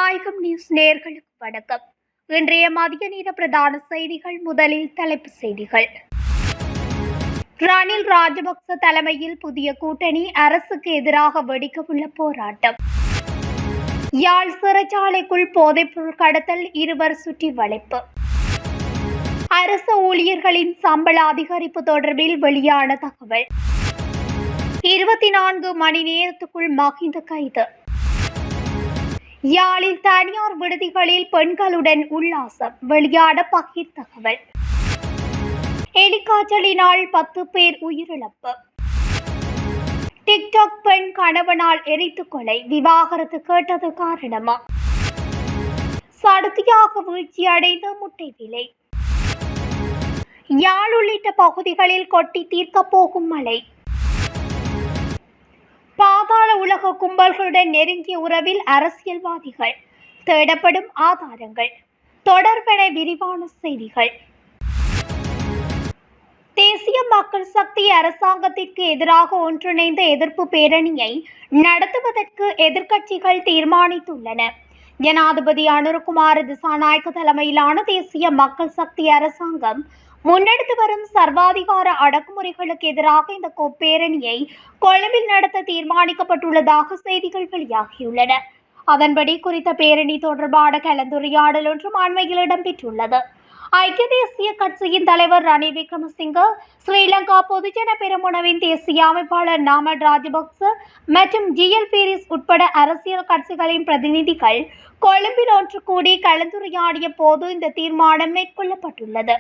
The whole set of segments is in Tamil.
தாயகம் நியூஸ் நேயர்களுக்கு வணக்கம். இன்றைய மதிய நேர பிரதான செய்திகள். முதலில் தலைப்புச் செய்திகள். ரணில் ராஜபக்ச தலைமையில் புதிய கூட்டணி, அரசுக்கு எதிராக வெடிக்கவுள்ள போராட்டம். யாழ் சிறைச்சாலைக்குள் போதைப்பொருள் கடத்தல், இருவர் சுற்றி வளைப்பு. அரசு ஊழியர்களின் சம்பள அதிகரிப்பு தொடர்பில் வெளியான தகவல். 24 மணி நேரத்துக்குள் மஹிந்த கைது. யாழில் தனியார் விடுதிகளில் பெண்களுடன் உல்லாசம், வெளியான பகீர் தகவல். எலிக்காய்ச்சலினால் 10 பேர் உயிரிழப்பு. டிக்டாக் பெண் கணவனால் எரித்து கொலை, விவாகரத்து கேட்டது காரணமா? சடுதியாக வீழ்ச்சியடைந்த முட்டை விலை. யாழ் உள்ளிட்ட பகுதிகளில் கொட்டி தீர்க்கப் போகும் மழை. பாதாள உலக கும்பல்களுடன் நெருங்கிய உறவில் அரசியல்வாதிகள், தேடப்படும் ஆதாரங்கள் தொடர்பென விரிவான செய்திகள். தேசிய மக்கள் சக்தி அரசாங்கத்திற்கு எதிராக ஒன்றிணைந்த எதிர்ப்பு பேரணியை நடத்துவதற்கு எதிர்க்கட்சிகள் தீர்மானித்துள்ளன. ஜனாதிபதி அனுரகுமார திசாநாயக்க தலைமையிலான தேசிய மக்கள் சக்தி அரசாங்கம் முன்னெடுத்து வரும் சர்வாதிகார அடக்குமுறைகளுக்கு எதிராக இந்த பேரணியை கொழும்பில் நடத்த தீர்மானிக்கப்பட்டுள்ளதாக செய்திகள் வெளியாகியுள்ளன. அதன்படி குறித்த பேரணி தொடர்பான கலந்துரையாடல் ஒன்றும் அண்மையில் இடம்பெற்றுள்ளது. ஐக்கிய தேசிய கட்சியின் தலைவர் ரணில் விக்ரமசிங்க, ஸ்ரீலங்கா பொதுஜன பெரமுனவின் தேசிய அமைப்பாளர் நாமல் ராஜபக்ச மற்றும் ஜிஎல் பீரிஸ் உட்பட அரசியல் கட்சிகளின் பிரதிநிதிகள் கொழும்பில் ஒன்று கூடி கலந்துரையாடிய போது இந்த தீர்மானம் மேற்கொள்ளப்பட்டுள்ளது.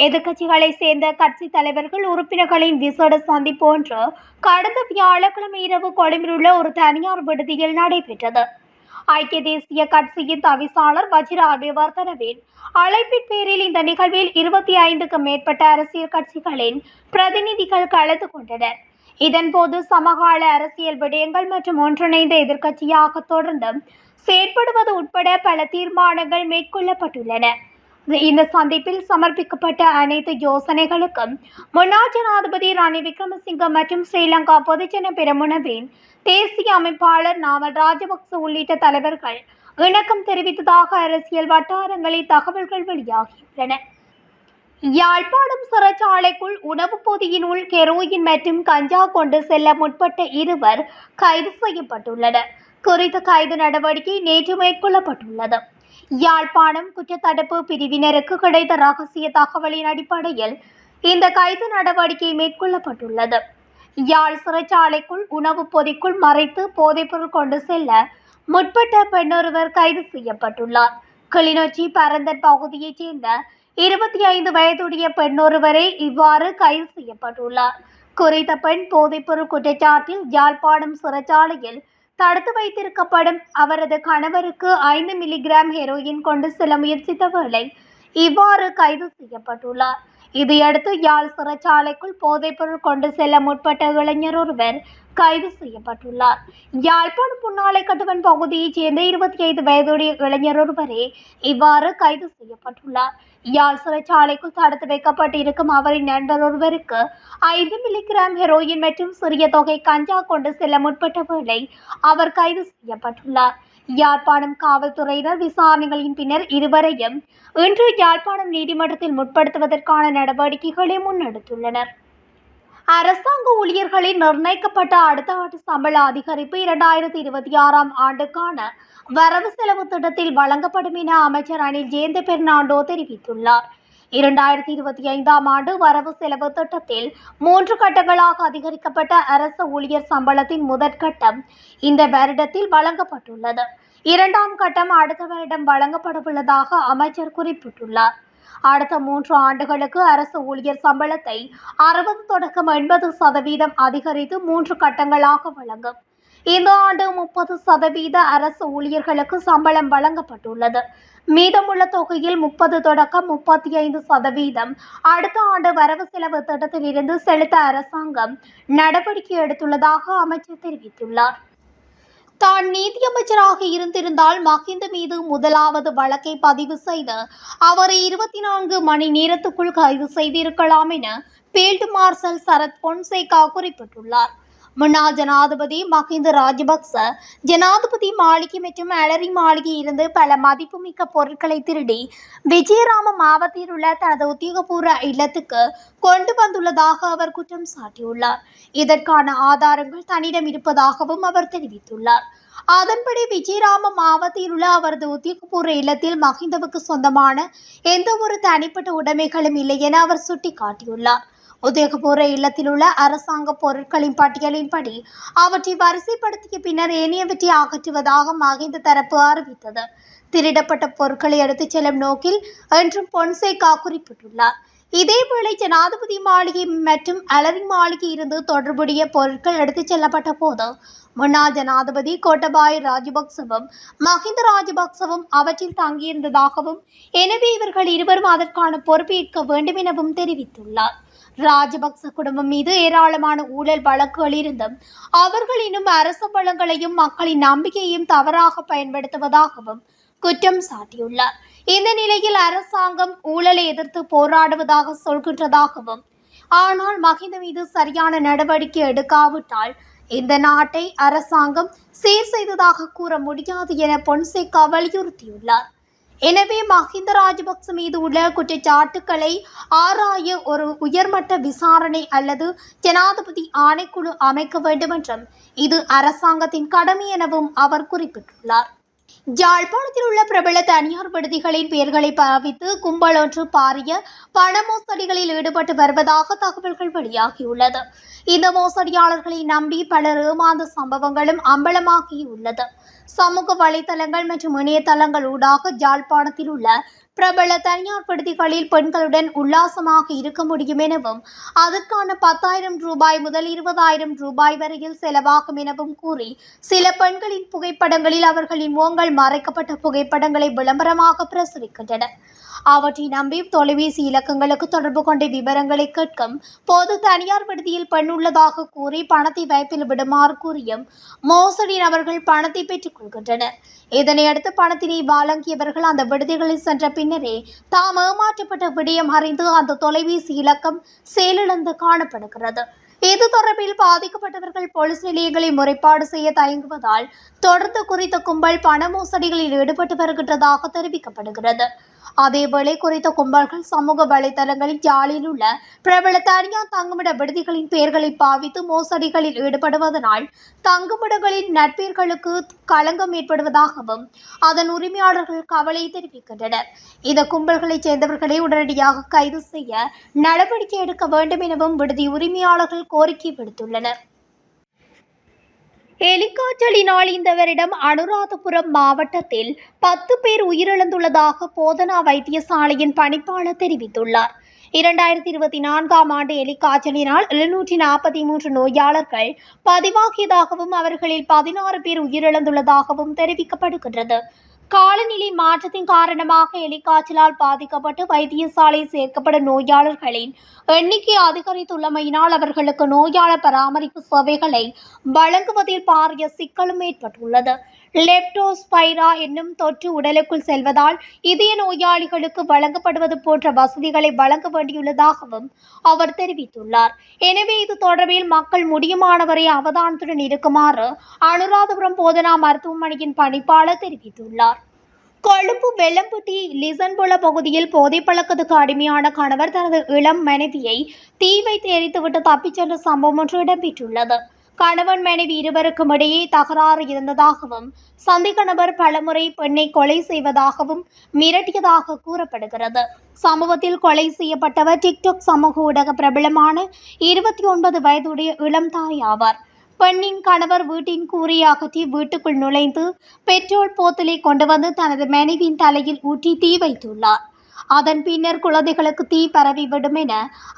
எதிர்க்கட்சிகளை சேர்ந்த கட்சி தலைவர்கள் உறுப்பினர்களின் விசேட சந்திப்பு ஒன்று கடந்த வியாழக்கிழமை இரவு கொழும்பில் உள்ள ஒரு தனியார் விடுதியில் நடைபெற்றது. ஐக்கிய தேசிய கட்சியின் தவிசாளர் வஜிர அபிவர்த்தனவின் அழைப்பின் பேரில் இந்த நிகழ்வில் 25க்கும் மேற்பட்ட அரசியல் கட்சிகளின் பிரதிநிதிகள் கலந்து கொண்டனர். இதன்போது சமகால அரசியல் விடயங்கள் மற்றும் ஒன்றிணைந்த எதிர்க்கட்சியாக தொடர்ந்து செயற்படுவது உட்பட பல தீர்மானங்கள் மேற்கொள்ளப்பட்டுள்ளன. இந்த சந்திப்பில் சமர்ப்பிக்கப்பட்ட அனைத்து யோசனைகளுக்கும் முன்னாள் ஜனாதிபதி ரணில் விக்ரமசிங்க மற்றும் ஸ்ரீலங்கா பொதுஜன பெரமுனவின் தேசிய அமைப்பாளர் நாமல் ராஜபக்ச உள்ளிட்ட தலைவர்கள் இணக்கம் தெரிவித்ததாக அரசியல் வட்டாரங்களில் தகவல்கள் வெளியாகியுள்ளன. யாழ்ப்பாணம் சிறைச்சாலைக்குள் உணவுப் பொதியினுள் ஹெரோயின் மற்றும் கஞ்சா கொண்டு செல்ல முற்பட்ட இருவர் கைது செய்யப்பட்டுள்ளனர். குறித்த கைது நடவடிக்கை நேற்று மேற்கொள்ளப்பட்டுள்ளது. யாழ்ப்பாணம் குற்றத்தடுப்பு பிரிவினருக்கு கிடைத்த ரகசிய தகவலின் அடிப்படையில் இந்த கைது நடவடிக்கை மேற்கொள்ளப்பட்டுள்ளது. யாழ் சிறைச்சாலைக்குள் உணவுப் பொதிக்குள் மறைத்து போதைப்பொருள் கொண்டு செல்ல முற்பட்ட பெண்ணொருவர் கைது செய்யப்பட்டுள்ளார். கிளிநொச்சி பரந்தன் பகுதியைச் சேர்ந்த 25 வயதுடைய பெண்ணொருவரே இவ்வாறு கைது செய்யப்பட்டுள்ளார். குறித்த பெண் போதைப்பொருள் குற்றச்சாட்டில் யாழ்ப்பாணம் சிறைச்சாலையில் தடுத்து வைத்திருக்கப்படும் அவரது கணவருக்கு 5 மில்லிகிராம் ஹெரோயின் கொண்டு செல்ல முயற்சித்த வேளை இவ்வாறு கைது செய்யப்பட்டுள்ளார். இதையடுத்து யாழ் சிறைச்சாலைக்குள் போதைப்பொருள் கொண்டு செல்ல முற்பட்ட இளைஞர் ஒருவர் கைது செய்யப்பட்டுள்ளார். யாழ்ப்பாணம் புன்னாலை கட்டுவன் பகுதியைச் சேர்ந்த 25 வயதுடைய இளைஞர் ஒருவரே இவ்வாறு கைது செய்யப்பட்டுள்ளார். யாழ் சிறைச்சாலைக்குள் தடுத்து வைக்கப்பட்டிருக்கும் அவரின் நண்பர் ஒருவருக்கு 5 மில்லிகிராம் ஹெரோயின் மற்றும் சிறிய தொகை கஞ்சா கொண்டு செல்ல முற்பட்ட வேளை அவர் கைது செய்யப்பட்டுள்ளார். யாழ்ப்பாணம் காவல்துறையினர் விசாரணைகளின் பின்னர் இருவரையும் இன்று யாழ்ப்பாணம் நீதிமன்றத்தில் முற்படுத்துவதற்கான நடவடிக்கைகளை முன்னெடுத்துள்ளனர். அரசாங்க ஊழியர்களின் நிர்ணயிக்கப்பட்ட அடுத்த ஆண்டு சம்பள அதிகரிப்பு 2026ஆம் ஆண்டுக்கான வரவு செலவு திட்டத்தில் வழங்கப்படும் என அமைச்சர் ரணில் ஜேந்த பெர்னாண்டோ தெரிவித்துள்ளார். 2025ஆம் ஆண்டு வரவு செலவு திட்டத்தில் 3 கட்டங்களாக அதிகரிக்கப்பட்ட அரசு ஊழியர் சம்பளத்தின் முதற்கட்டம் இந்த வருடத்தில் வழங்கப்பட்டுள்ளது. 2ஆம் கட்டம் அடுத்த வருடம் வழங்கப்படவுள்ளதாக அமைச்சர் குறிப்பிட்டுள்ளார். அடுத்த 3 ஆண்டுகளுக்கு அரசு ஊழியர் சம்பளத்தை 60 தொடக்கம் 80% அதிகரித்து 3 கட்டங்களாக வழங்கும். இந்த ஆண்டு 30% அரசு ஊழியர்களுக்கு சம்பளம் வழங்கப்பட்டுள்ளது. மீதமுள்ள தொகையில் 30 தொடக்கம் 35% அடுத்த ஆண்டு வரவு செலவு திட்டத்தில் இருந்து செலுத்த அரசாங்கம் நடவடிக்கை எடுத்துள்ளதாக அமைச்சர் தெரிவித்துள்ளார். தான் நீதியமைச்சராக இருந்திருந்தால் மஹிந்த மீது முதலாவது வழக்கை பதிவு செய்து அவரை 24 மணி நேரத்துக்குள் கைது செய்திருக்கலாம் என ஃபீல்டு மார்ஷல் சரத் பொன்சேகா குறிப்பிட்டுள்ளார். முன்னாள் ஜனாதிபதி மஹிந்த ராஜபக்ச ஜனாதிபதி மாளிகை மற்றும் அலரி மாளிகை இருந்து பல மதிப்புமிக்க பொருட்களை திருடி விஜயராம மாவட்டத்தில் உள்ள தனது உத்தியோகபூர்வ இல்லத்துக்கு கொண்டு வந்துள்ளதாக அவர் குற்றம் சாட்டியுள்ளார். இதற்கான ஆதாரங்கள் தன்னிடம் இருப்பதாகவும் அவர் தெரிவித்துள்ளார். அதன்படி விஜயராம மாவட்டத்தில் உள்ள அவரது உத்தியோகபூர்வ இல்லத்தில் மஹிந்தவுக்கு சொந்தமான எந்த ஒரு தனிப்பட்ட உடைமைகளும் இல்லை என அவர் சுட்டிக்காட்டியுள்ளார். உத்தியோகபூர்வ இல்லத்தில் உள்ள அரசாங்க பொருட்களின் பட்டியலின்படி அவற்றை வரிசைப்படுத்திய பின்னர் ஏனையவற்றை அகற்றுவதாக மஹிந்த தரப்பு அறிவித்தது. திருடப்பட்ட பொருட்களை எடுத்துச் செல்லும் நோக்கில் என்றும் பொன்சேகா குறிப்பிட்டுள்ளார். இதேவேளை ஜனாதிபதி மாளிகை மற்றும் அலரி மாளிகை இருந்து தொடர்புடைய பொருட்கள் எடுத்துச் செல்லப்பட்ட போது முன்னாள் ஜனாதிபதி கோட்டபாய ராஜபக்சவும் மஹிந்த ராஜபக்சவும் அவற்றில் தங்கியிருந்ததாகவும் எனவே இவர்கள் இருவரும் அதற்கான பொறுப்பேற்க வேண்டும் எனவும் தெரிவித்துள்ளார். ராஜபக்ச குடும்பம் மீது ஏராளமான ஊழல் வழக்குகள் இருந்தும் அவர்கள் இன்னும் அரசு வளங்களையும் மக்களின் நம்பிக்கையையும் தவறாக பயன்படுத்துவதாகவும் குற்றம் சாட்டியுள்ளார். இந்த நிலையில் அரசாங்கம் ஊழலை எதிர்த்து போராடுவதாக சொல்கின்றதாகவும் ஆனால் மஹிந்த மீது சரியான நடவடிக்கை எடுக்காவிட்டால் இந்த நாட்டை அரசாங்கம் சீர் செய்ததாக கூற முடியாது என பொன்சேகா வலியுறுத்தியுள்ளார். எனவே மஹிந்த ராஜபக்ச மீது உள்ள குற்றச்சாட்டுக்களை ஆராய ஒரு உயர்மட்ட விசாரணை அல்லது ஜனாதிபதி ஆணைக்குழு அமைக்க வேண்டும் என்றும் இது அரசாங்கத்தின் கடமை எனவும் அவர் குறிப்பிட்டுள்ளார். யாழ்ப்பாணத்தில் உள்ள பிரபல தனியார் விடுதிகளின் பெயர்களை பாவித்து கும்பல் ஒன்று பாரிய பண மோசடிகளில் ஈடுபட்டு வருவதாக தகவல்கள் வெளியாகியுள்ளது. இந்த மோசடியாளர்களை நம்பி பலர் ஏமாந்த சம்பவங்களும் அம்பலமாகியுள்ளது. சமூக வலைதளங்கள் மற்றும் இணையதளங்கள் ஊடாக யாழ்ப்பாணத்தில் உள்ள பிரபல தனியார் விடுதிகளில் பெண்களுடன் உல்லாசமாக இருக்க முடியும் எனவும் அதற்கான 10,000 ரூபாய் முதல் 20,000 ரூபாய் வரையில் செலவாகும் எனவும் கூறி சில பெண்களின் புகைப்படங்களில் அவர்களின் முகங்கள் மறைக்கப்பட்ட புகைப்படங்களை விளம்பரமாக பிரசுரிக்கின்றனர். அவற்றை நம்பி தொலைபேசி இலக்கங்களுக்கு தொடர்பு கொண்ட விவரங்களை கேட்கும் போது தனியார் விடுதியில் பெண் உள்ளதாக கூறி பணத்தை வைப்பில் விடுமாறு கூறியும் மோசடி நபர்கள் பணத்தை பெற்றுக் கொள்கின்றனர். இதனையடுத்து பணத்தினை வழங்கியவர்கள் அந்த விடுதிகளில் சென்ற பின்னரே தாம் ஏமாற்றப்பட்ட விடயம் அறிந்து அந்த தொலைபேசி இலக்கம் செயலிழந்து காணப்படுகிறது. இது தொடர்பில் பாதிக்கப்பட்டவர்கள் போலீஸ் நிலையங்களில் முறைப்பாடு செய்ய தயங்குவதால் தொடர்ந்து குறித்த கும்பல் பண மோசடிகளில் ஈடுபட்டு வருகின்றதாக தெரிவிக்கப்படுகிறது. அதேவேளை குறித்த கும்பல்கள் சமூக வலைதளங்களில் யாழில் உள்ள பிரபல தனியார் தங்குமிட விடுதிகளின் பெயர்களை பாவித்து மோசடிகளில் ஈடுபடுவதனால் தங்குமிடங்களின் நற்பெயர்களுக்கு களங்கம் ஏற்படுவதாகவும் அதன் உரிமையாளர்கள் கவலை தெரிவிக்கின்றனர். இந்த கும்பல்களைச் சேர்ந்தவர்களை உடனடியாக கைது செய்ய நடவடிக்கை எடுக்க வேண்டும் எனவும் விடுதி உரிமையாளர்கள் கோரிக்கை விடுத்துள்ளனர். எலிக்காய்ச்சலினால் இந்த வருடம் அனுராதபுரம் மாவட்டத்தில் 10 பேர் உயிரிழந்துள்ளதாக போதனா வைத்தியசாலையின் பணிப்பாளர் தெரிவித்துள்ளார். 2024ஆம் ஆண்டு எலிக்காய்ச்சலினால் 743 நோயாளர்கள் பதிவாகியதாகவும் அவர்களில் 16 பேர் உயிரிழந்துள்ளதாகவும் தெரிவிக்கப்படுகின்றது. காலநிலை மாற்றத்தின் காரணமாக எலிக்காய்ச்சலால் பாதிக்கப்பட்டு வைத்தியசாலை சேர்க்கப்படும் நோயாளர்களின் எண்ணிக்கை அதிகரித்துள்ளமையினால் அவர்களுக்கு நோயாளர் பராமரிப்பு சேவைகளை வழங்குவதில் பாரிய சிக்கலும் ஏற்பட்டுள்ளது. லெப்டோஸ்பைரா என்னும் தொற்று உடலுக்குள் செல்வதால் இதய நோயாளிகளுக்கு வழங்கப்படுவது போன்ற வசதிகளை வழங்க வேண்டியுள்ளதாகவும் அவர் தெரிவித்துள்ளார். எனவே இது தொடர்பில் மக்கள் முடியுமானவரை அவதானத்துடன் இருக்குமாறு அனுராதபுரம் போதனா மருத்துவமனையின் பணிப்பாளர் தெரிவித்துள்ளார். கொழும்பு வெள்ளம்பட்டி லிசன்புல பகுதியில் போதைப் பழக்கத்துக்கு அடிமையான கணவர் தனது இளம் மனைவியை தீ வைத்து எரித்துவிட்டு தப்பிச் சென்ற சம்பவம் ஒன்று இடம்பெற்றுள்ளது. கணவன் மனைவி இருவருக்கும் இடையே தகராறு இருந்ததாகவும் சந்தேக நபர் பலமுறை பெண்ணை கொலை செய்வதாகவும் மிரட்டியதாக கூறப்படுகிறது. சம்பவத்தில் கொலை செய்யப்பட்டவர் டிக்டாக் சமூக ஊடக பிரபலமான 29 வயதுடைய இளம் தாய் ஆவார். பெண்ணின் கணவர் வீட்டின் கூரையை அகற்றி வீட்டுக்குள் நுழைந்து பெட்ரோல் போத்தலை கொண்டு வந்து தனது மனைவியின் தலையில் ஊற்றி தீ வைத்துள்ளார். அதன் பின்னர் குழந்தைகளுக்கு தீ பரவிவிடும் என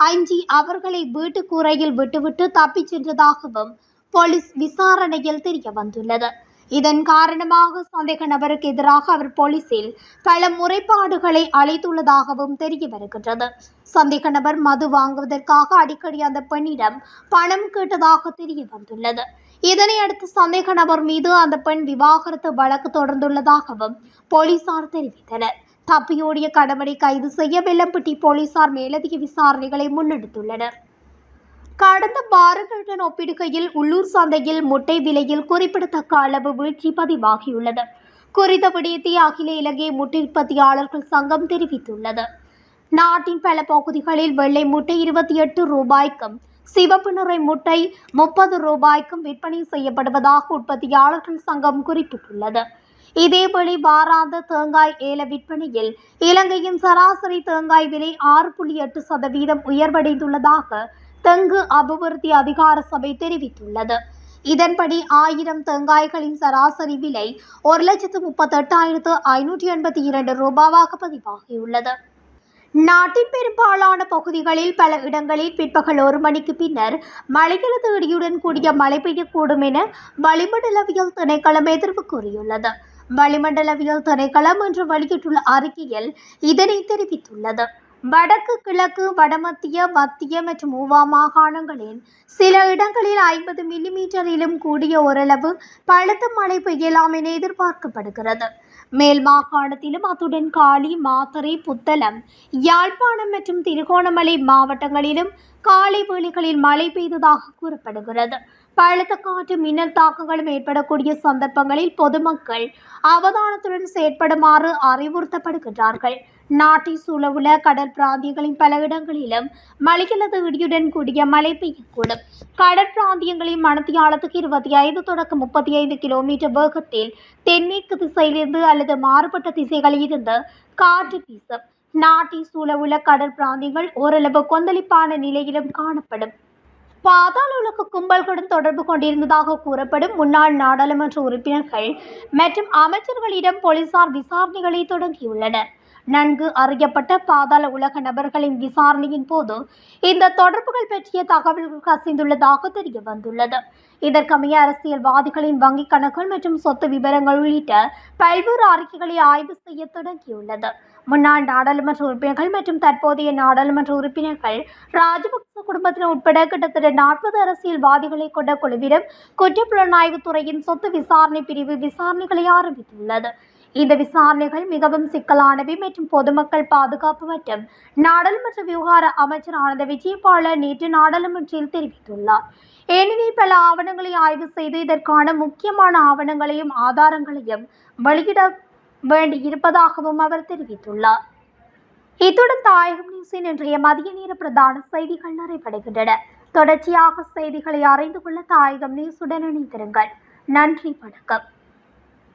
அஞ்சி அவர்களை வீட்டு கூரையில் விட்டுவிட்டு தப்பிச் சென்றதாகவும் போலீஸ் விசாரணையில் தெரிய வந்துள்ளது. இதன் காரணமாக சந்தேக நபருக்கு எதிராக அவர் போலீசில் பல முறைப்பாடுகளை அளித்துள்ளதாகவும் தெரிய வருகின்றது. சந்தேக நபர் மது வாங்குவதற்காக அடிக்கடி அந்த பெண்ணிடம் பணம் கேட்டதாக தெரிய வந்துள்ளது. இதனையடுத்து சந்தேக நபர் மீது அந்த பெண் விவாகரத்து வழக்கு தொடர்ந்துள்ளதாகவும் போலீசார் தெரிவித்தனர். தப்பியோடிய கணவனை கைது செய்ய வெள்ளம்பட்டி போலீசார் மேலதிக விசாரணைகளை முன்னெடுத்துள்ளனர். கடந்த வாரங்களுடன் ஒப்பிடுகையில் உள்ளூர் சந்தையில் முட்டை விலையில் குறிப்பிடத்தக்க அளவு வீழ்ச்சி பதிவாகியுள்ளது. குறித்த விடயத்தை அகில இலங்கை முட்டை உற்பத்தியாளர்கள் சங்கம் தெரிவித்துள்ளது. நாட்டின் பல பகுதிகளில் வெள்ளை முட்டை 28 ரூபாய்க்கும் சிவப்பு நிறை முட்டை 30 ரூபாய்க்கும் விற்பனை செய்யப்படுவதாக உற்பத்தியாளர்கள் சங்கம் குறிப்பிட்டுள்ளது. இதேவேளை வாராந்த தேங்காய் ஏல விற்பனையில் இலங்கையின் சராசரி தேங்காய் விலை 6.8% உயர்வடைந்துள்ளதாக தெங்கு அபிவிருத்தி அதிகார சபை தெரிவித்துள்ளது. இதன்படி 1000 தேங்காய்களின் சராசரி விலை 1,38,582 ரூபாவாக பதிவாகியுள்ளது. நாட்டின் பெரும்பாலான பகுதிகளில் பல இடங்களில் பிற்பகல் 1 மணிக்கு பின்னர் மழையளவு இடியுடன் கூடிய மழை பெய்யக்கூடும் என வளிமண்டலவியல் திணைக்களம் எதிர்ப்பு கூறியுள்ளது. வளிமண்டலவியல் திணைக்களம் இன்று வெளியிட்டுள்ள அறிக்கையில் இதனை தெரிவித்துள்ளது. வடக்கு, கிழக்கு, வடமத்திய, மத்திய மற்றும் ஊவா மாகாணங்களின் சில இடங்களில் 50 மில்லிமீட்டரிலும் கூடிய ஓரளவு பலத்த மழை பெய்யலாம் என எதிர்பார்க்கப்படுகிறது. மேல் மாகாணத்திலும் அத்துடன் காலி, மாத்தறை, புத்தளம், யாழ்ப்பாணம் மற்றும் திருகோணமலை மாவட்டங்களிலும் காலை வேளைகளில் மழை பெய்ததாக கூறப்படுகிறது. பலத்த காற்று, மின்னல் தாக்கங்களும் ஏற்படக்கூடிய சந்தர்ப்பங்களில் பொதுமக்கள் அவதானத்துடன் செயற்படுமாறு அறிவுறுத்தப்படுகின்றார்கள். நாட்டை சூழவுள்ள கடல் பிராந்தியங்களின் பல இடங்களிலும் மழையளவு இடியுடன் கூடிய மழை பெய்யக்கூடும். கடல் பிராந்தியங்களில் மணித்தியாலத்துக்கு 25 தொடக்கம் 35 கிலோமீட்டர் வேகத்தில் தென்மேற்கு திசையிலிருந்து அல்லது மாறுபட்ட திசைகளில் இருந்து காற்று வீசும். நாட்டை சூழவுள்ள கடல் பிராந்தியங்கள் ஓரளவு கொந்தளிப்பான நிலையிலும் காணப்படும். பாதாள உலக கும்பல்களுடன் தொடர்பு கொண்டிருந்ததாக கூறப்படும் முன்னாள் நாடாளுமன்ற உறுப்பினர்கள் மற்றும் அமைச்சர்களிடம் போலீசார் விசாரணைகளை தொடங்கியுள்ளனர். நன்கு அறியப்பட்ட பாதாள உலக நபர்களின் விசாரணையின் போது இந்த தொடர்புகள் பற்றிய தகவல்கள் கசிந்துள்ளதாக தெரிய வந்துள்ளது. இதற்கமைய அரசியல்வாதிகளின் வங்கிக் கணக்குகள் மற்றும் சொத்து விவரங்கள் உள்ளிட்ட பல்வேறு அறிக்கைகளை ஆய்வு செய்ய தொடங்கியுள்ளது. முன்னாள் நாடாளுமன்ற உறுப்பினர்கள் மற்றும் தற்போதைய நாடாளுமன்ற உறுப்பினர்கள் ராஜபக்ச குடும்பத்தினர் உட்பட கிட்டத்தட்ட 40 அரசியல்வாதிகளை கொண்ட குழுவிடம் குற்றப்புலனாய்வு துறையின் சொத்து விசாரணை பிரிவு விசாரணைகளை ஆரம்பித்துள்ளது. இந்த விசாரணைகள் மிகவும் சிக்கலானவை மற்றும் பொதுமக்கள் பாதுகாப்பு மற்றும் நாடாளுமன்ற விவகார அமைச்சர் ஆனந்த விஜயபால நேற்று நாடாளுமன்றத்தில் தெரிவித்துள்ளார். ஏனெனில் பல ஆவணங்களை ஆய்வு செய்து இதற்கான முக்கியமான ஆவணங்களையும் ஆதாரங்களையும் வெளியிட வேண்டியிருப்பதாகவும் அவர் தெரிவித்துள்ளார். இத்துடன் தாயகம் நியூஸின் இன்றைய மதிய நேர பிரதான செய்திகள் நிறைவடைகின்றன. தொடர்ச்சியாக செய்திகளை அறிந்து கொள்ள தாயகம் நியூஸுடன் இணைந்திருங்கள். நன்றி, வணக்கம்.